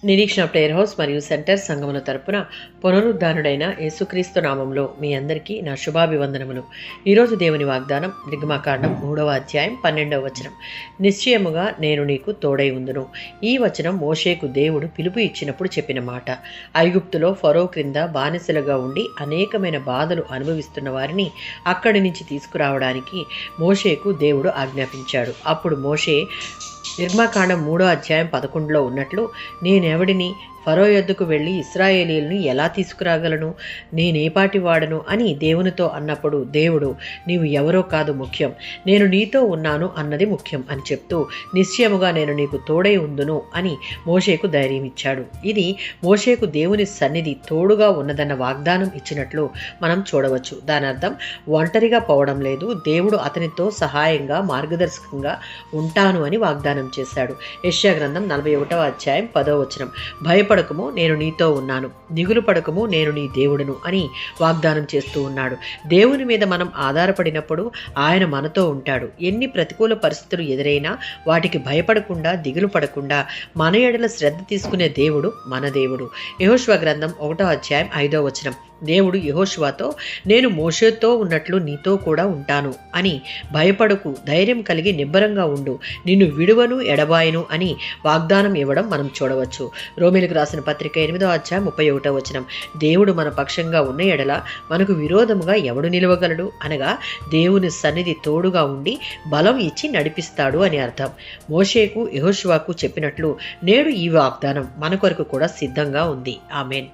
నిరీక్షణ prayer house మరియు centre సంఘముల తరపున పునరుద్ధానుడైన యేసుక్రీస్తు నామంలో మీ అందరికీ నా శుభాభివందనములు. ఈరోజు దేవుని వాగ్దానం నిర్గమాకాండం 3వ అధ్యాయం 12వ వచనం. నిశ్చయముగా నేను నీకు తోడై ఉందును. ఈ వచనం మోషేకు దేవుడు పిలుపు ఇచ్చినప్పుడు చెప్పిన మాట. ఐగుప్తులో ఫరో క్రింద బానిసలుగా ఉండి అనేకమైన బాధలు అనుభవిస్తున్న వారిని అక్కడి నుంచి తీసుకురావడానికి మోషేకు దేవుడు ఆజ్ఞాపించాడు. అప్పుడు మోషే నిర్గమాకాండం 3వ అధ్యాయం 11లో ఉన్నట్లు, నేనెవడిని, ఫరో యొద్దకు వెళ్ళి ఇశ్రాయేలీయులను ఎలా తీసుకురాగలను, నేనేపాటి వాడను అని దేవునితో అన్నప్పుడు దేవుడు, నీవు ఎవరో కాదు ముఖ్యం, నేను నీతో ఉన్నాను అన్నది ముఖ్యం అని చెప్తూ నిశ్చయముగా నేను నీకు తోడై ఉందును అని మోషేకు ధైర్యం ఇచ్చాడు. ఇది మోషేకు దేవుని సన్నిధి తోడుగా ఉన్నదన్న వాగ్దానం ఇచ్చినట్లు మనం చూడవచ్చు. దాని అర్థం ఒంటరిగా పోవడం లేదు, దేవుడు అతనితో సహాయంగా మార్గదర్శకంగా ఉంటాను అని వాగ్దానం చేశాడు. యెషయా గ్రంథం 41వ అధ్యాయం 10వ వచనం. భయపడకము, నేను నీతో ఉన్నాను, దిగులు పడకము, నేను నీ దేవుడును అని వాగ్దానం చేస్తూ ఉన్నాడు. దేవుని మీద మనం ఆధారపడినప్పుడు ఆయన మనతో ఉంటాడు. ఎన్ని ప్రతికూల పరిస్థితులు ఎదురైనా వాటికి భయపడకుండా, దిగులు పడకుండా మన ఎడల శ్రద్ధ తీసుకునే దేవుడు మన దేవుడు. యెహోషువ గ్రంథం 1వ అధ్యాయం 5వ వచనం. దేవుడు యెహోషువతో, నేను మోషేతో ఉన్నట్లు నీతో కూడా ఉంటాను అని భయపడకు, ధైర్యం కలిగి నిబ్బరంగా ఉండు, నిన్ను విడువను ఎడబాయను అని వాగ్దానం ఇవ్వడం మనం చూడవచ్చు. రోమీయులకు రాసిన పత్రిక 8వ అధ్యాయం 31వ వచనం. దేవుడు మన పక్షంగా ఉన్న ఎడల మనకు విరోధముగా ఎవడు నిలవగలడు అనగా దేవుని సన్నిధి తోడుగా ఉండి బలం ఇచ్చి నడిపిస్తాడు అని అర్థం. మోషేకు యెహోషువకు చెప్పినట్లు నేడు ఈ వాగ్దానం మన కొరకు కూడా సిద్ధంగా ఉంది. ఆమేన్.